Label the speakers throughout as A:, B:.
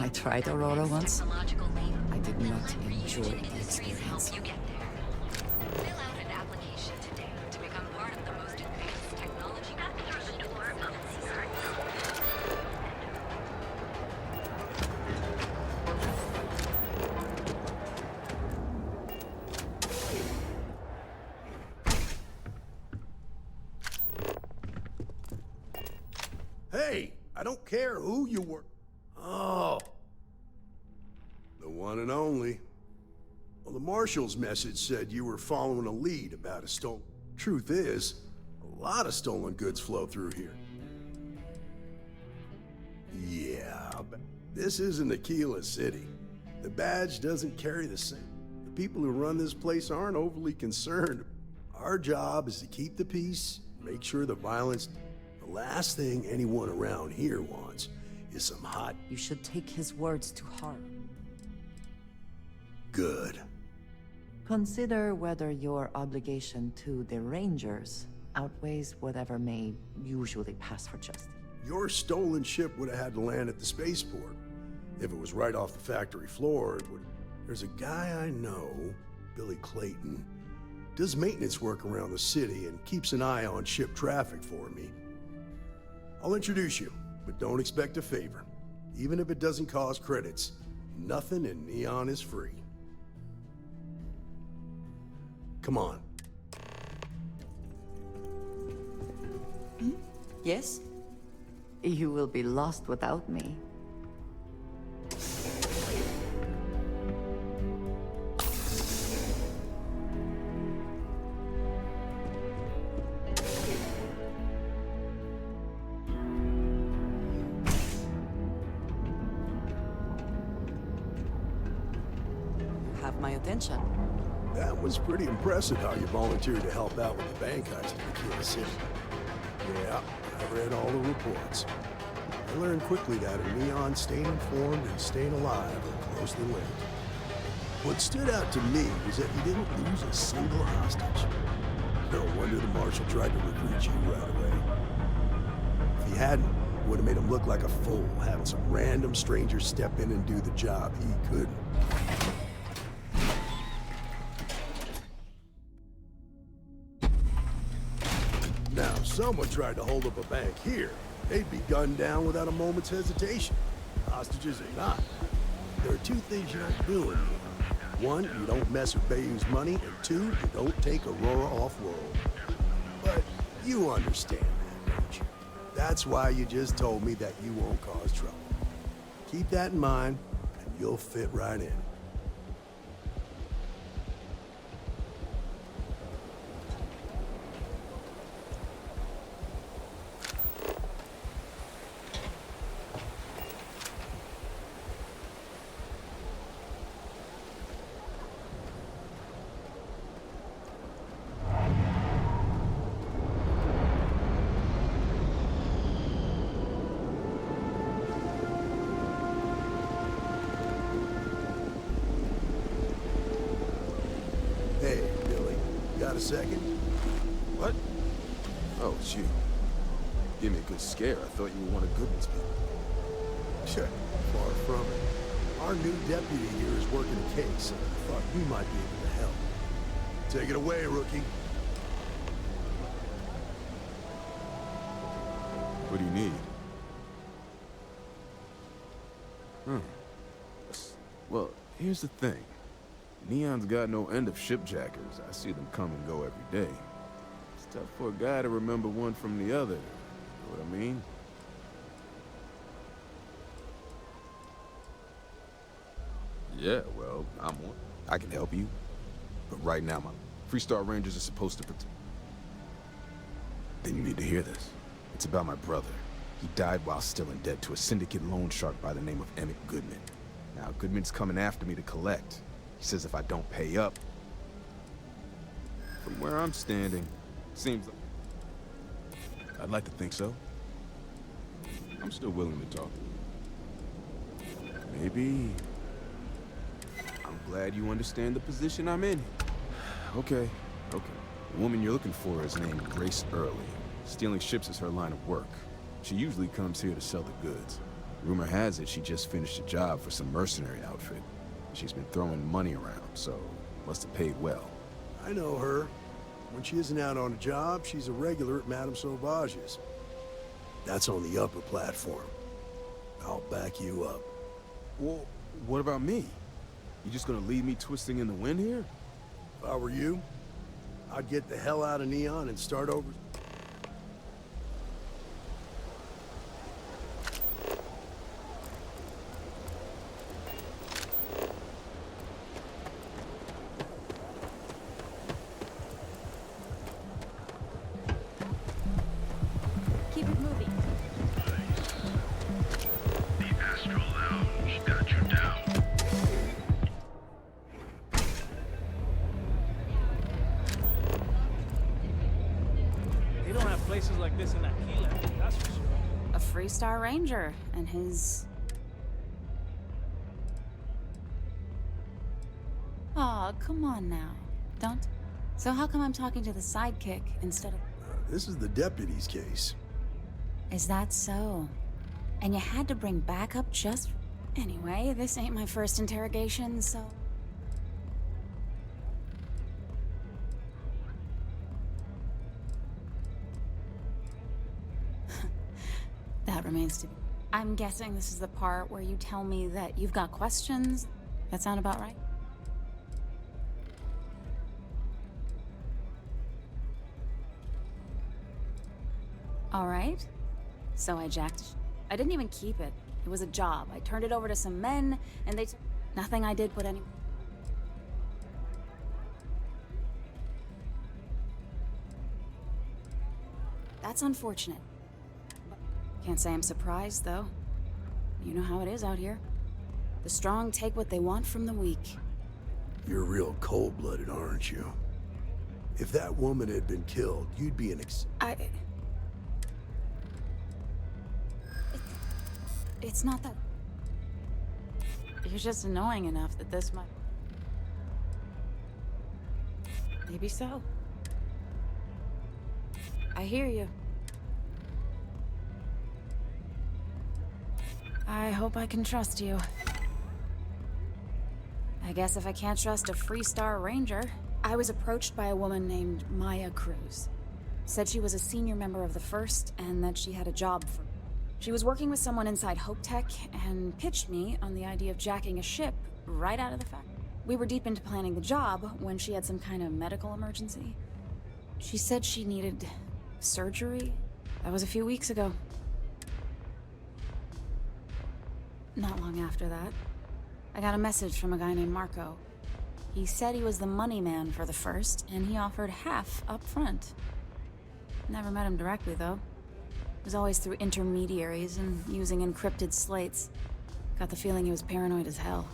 A: I tried Aurora once. I did not enjoy the experience.
B: Fill out an application today to become part of the most advanced technology. After the door
C: Hey, I don't care who you were. Oh. The one and only. Well, the Marshal's message said you were following a lead about a stolen... Truth is, a lot of stolen goods flow through here. Yeah, but this isn't Aquila City. The badge doesn't carry the same. The people who run this place aren't overly concerned. Our job is to keep the peace, make sure the violence... The last thing anyone around here wants is some hot...
A: You should take his words to heart.
C: Good.
A: Consider whether your obligation to the Rangers outweighs whatever may usually pass for justice.
C: Your stolen ship would have had to land at the spaceport. If it was right off the factory floor, it would... There's a guy I know, Billy Clayton, does maintenance work around the city and keeps an eye on ship traffic for me. I'll introduce you, but don't expect a favor. Even if it doesn't cost credits, nothing in Neon is free. Come on.
A: Yes? You will be lost without me. You have my attention.
C: That was pretty impressive how you volunteered to help out with the bank heist in Aquila City. Yeah, I read all the reports. I learned quickly that a Neon staying informed and staying alive are closely linked. What stood out to me was that you didn't lose a single hostage. No wonder the Marshal tried to recruit you right away. If he hadn't, it would have made him look like a fool, having some random stranger step in and do the job he couldn't. Now, if someone tried to hold up a bank here, they'd be gunned down without a moment's hesitation. Hostages or not. There are two things you don't do in here. One, you don't mess with Bayou's money, and two, you don't take Aurora off-world. But you understand that, don't you? That's why you just told me that you won't cause trouble. Keep that in mind, and you'll fit right in. Hey, Billy, got a second?
D: What? Oh, it's you. Give me a good scare. I thought you were one of Goodman's people.
C: Sure, far from it. Our new deputy here is working a case, and I thought you might be able to help. Take it away, rookie.
D: What do you need? Well, here's the thing. Neon's got no end of shipjackers. I see them come and go every day. It's tough for a guy to remember one from the other. You know what I mean? Yeah, well, I'm one. I can help you. But right now, my Freestar Rangers are supposed to protect... Then you need to hear this. It's about my brother. He died while still in debt to a syndicate loan shark by the name of Emmett Goodman. Now, Goodman's coming after me to collect. He says if I don't pay up... From where I'm standing, seems like... I'd like to think so. I'm still willing to talk. Maybe... I'm glad you understand the position I'm in. Okay. The woman you're looking for is named Grace Early. Stealing ships is her line of work. She usually comes here to sell the goods. Rumor has it she just finished a job for some mercenary outfit. She's been throwing money around, so must have paid well.
C: I know her. When she isn't out on a job, she's a regular at Madame Sauvage's. That's on the upper platform. I'll back you up.
D: Well, what about me? You just gonna leave me twisting in the wind here?
C: If I were you, I'd get the hell out of Neon and start over.
E: Keep it moving.
F: The Astral Lounge got you down.
G: They don't have places like this in Aquila, that's for sure.
E: A Freestar Ranger and his... Aw, come on now. Don't. So how come I'm talking to the sidekick instead of...
C: This is the deputy's case.
E: Is that so? And you had to bring backup just... Anyway, this ain't my first interrogation, so... That remains to be... I'm guessing this is the part where you tell me that you've got questions? That sound about right? All right. So I jacked... I didn't even keep it. It was a job. I turned it over to some men, and they... Nothing I did put any... That's unfortunate. Can't say I'm surprised, though. You know how it is out here. The strong take what they want from the weak.
C: You're real cold-blooded, aren't you? If that woman had been killed, you'd be an
E: It's not that... You're just annoying enough that this might... Maybe so. I hear you. I hope I can trust you. I guess if I can't trust a Freestar Ranger... I was approached by a woman named Maya Cruz. Said she was a senior member of the First, and that she had a job for... She was working with someone inside Hope Tech, and pitched me on the idea of jacking a ship right out of the factory. We were deep into planning the job when she had some kind of medical emergency. She said she needed surgery. That was a few weeks ago. Not long after that, I got a message from a guy named Marco. He said he was the money man for the First, and he offered half up front. Never met him directly, though. It was always through intermediaries and using encrypted slates. Got the feeling he was paranoid as hell.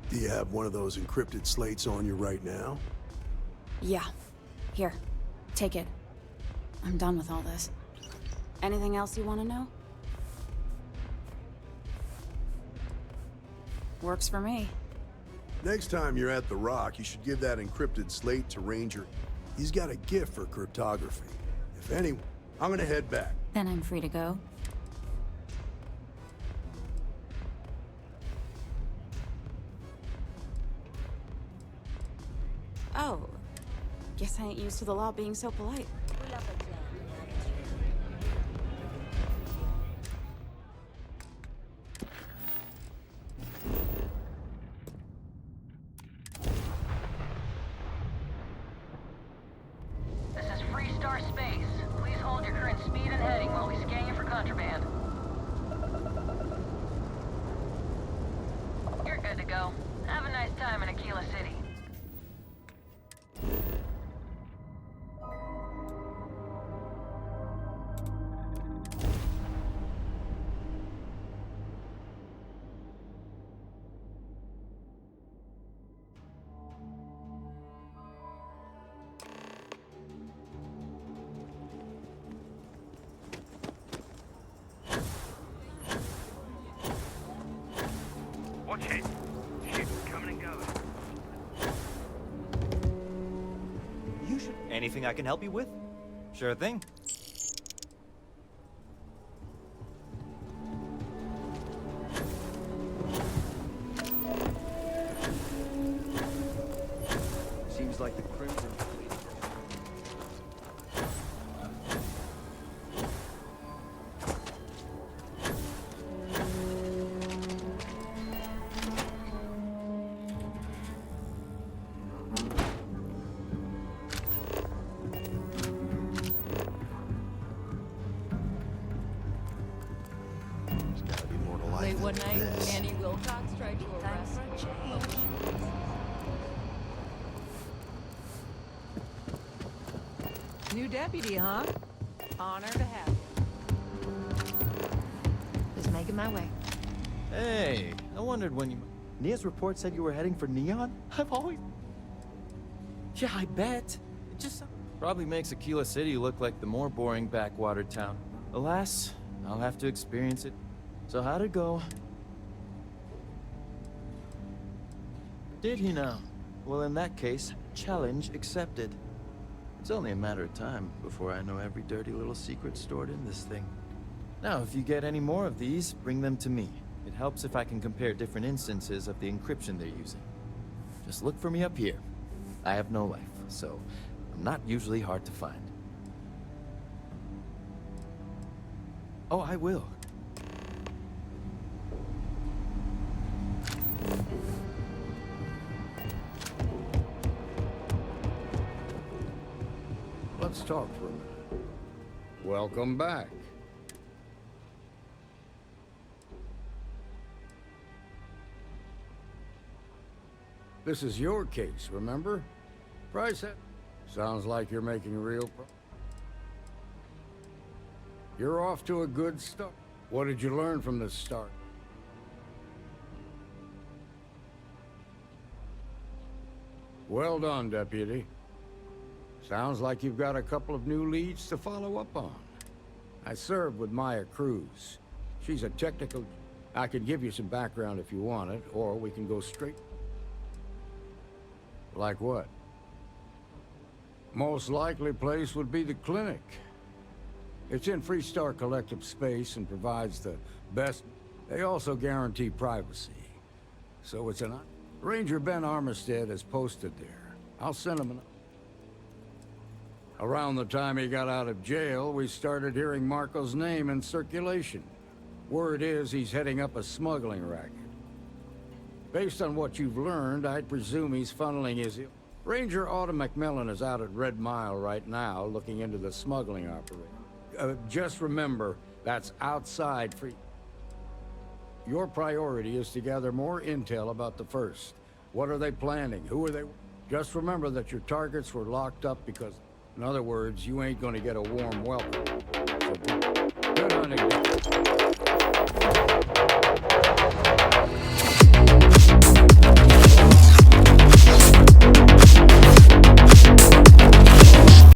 C: Do you have one of those encrypted slates on you right now?
E: Yeah. Here. Take it. I'm done with all this. Anything else you want to know? Works for me.
C: Next time you're at the Rock, you should give that encrypted slate to Ranger. He's got a gift for cryptography. If anyone, I'm gonna head back.
E: Then I'm free to go. Oh. Guess I ain't used to the law being so polite.
B: This is Freestar Space. Please hold your current speed and heading while we scan you for contraband. You're good to go. Have a nice time in Aquila City.
F: Watch it. Ship coming and going.
H: You should... Anything I can help you with? Sure thing.
G: seems like the Crimson Fleet.
C: There's gotta be more to life
I: Late
C: than
I: one night,
C: this.
I: Annie Wilcox tried to arrest me.
A: New deputy, huh?
I: Honor to have you.
A: Just making my way.
J: Hey, I wondered when you... Nia's report said you were heading for Neon? I've always... Yeah, I bet. It just probably makes Aquila City look like the more boring backwater town. Alas, I'll have to experience it. So how'd it go? Did he now? Well, in that case, challenge accepted. It's only a matter of time before I know every dirty little secret stored in this thing. Now, if you get any more of these, bring them to me. It helps if I can compare different instances of the encryption they're using. Just look for me up here. I have no life, so I'm not usually hard to find. Oh, I will.
K: Let's talk for a minute. Welcome back. This is your case, remember? Price it. Sounds like you're making real You're off to a good start. What did you learn from this start? Well done, Deputy. Sounds like you've got a couple of new leads to follow up on. I served with Maya Cruz. She's a technical... I could give you some background if you want it, or we can go straight... Like what? Most likely place would be the clinic. It's in Freestar Collective space and provides the best... They also guarantee privacy. So it's an... Ranger Ben Armistead is posted there. I'll send him an... Around the time he got out of jail, we started hearing Marco's name in circulation. Word is he's heading up a smuggling racket. Based on what you've learned, I'd presume he's funneling his... Ranger Autumn McMillan is out at Red Mile right now, looking into the smuggling operation. Just remember, that's outside free... Your priority is to gather more intel about the First. What are they planning? Who are they... Just remember that your targets were locked up because... In other words, you ain't gonna get a warm welcome. So